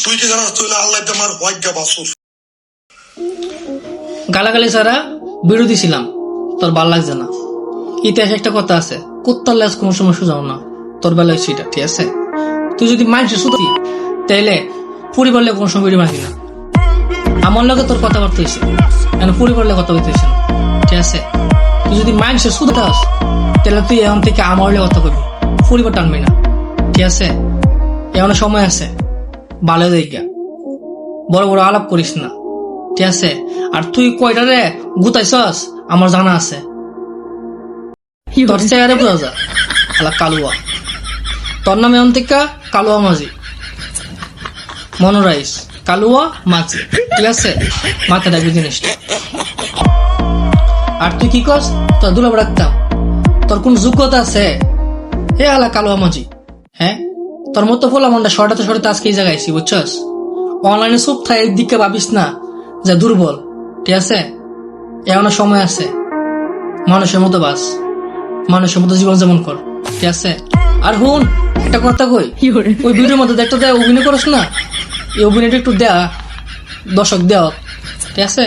তুই কি জানাস তুই আল্লাহ আমার হোয়াইট বাসুর গালাগালি ছাড়া বিরোধী ছিলাম, তোর ভাল লাগছে না। ইতিহাসে একটা কথা আছে, কুত্তার লেজ কোনো সময় সুজাও না, তোর বেলায় সেটা ঠিক আছে। তুই যদি মানুষের সুতি তাইলে পরিবার লেগে কোনো সময় মাগি না। আমার লগে তোর কথাবার্তা হয়েছে, পরিবার লেগে কথা বলতেছে না ঠিক আছে। তুই যদি মানুষের সুদ খাস তাহলে তুই এখন থেকে আমার লেগে কথা কবি, পরিবার টানবি না ঠিক আছে। এখন সময় আছে, ভালো দেখা বড় বড় আলাপ করিস না ঠিক আছে। আর তুই কয়টা রে গুতাইছস আমার জানা আছে, তোর চেহারে বোঝা যা কালুয়া। তোর নামে এখন থেকে কালুয়া মাঝি, মনোরাইস কালুয়া মাঝি ঠিক আছে, মাথা রাখবি জিনিসটা। আর তুই কি কস তোর দুলাভ রাখতাম, তোর কোন যোগ্যতা আছে হে আলা কালুয়া মাঝি? হ্যাঁ, তোর মতো ফোলা মনটা সরাতে সরাতে আজকে এই জায়গায় বুঝছস। অনলাইনে চুপ থাই দিকে ভাবিস না যে দুর্বল ঠিক আছে। এখনো সময় আছে, মানুষের মতো বাস, মানুষের মতো জীবন যেমন কর ঠিক আছে। আর হুন একটা কথা কই, ওই ভিডিওর মধ্যে দেখতে দেয় অভিনয় করস না, এই অভিনয়টা একটু দেয়া দর্শক দেওয়া ঠিক আছে।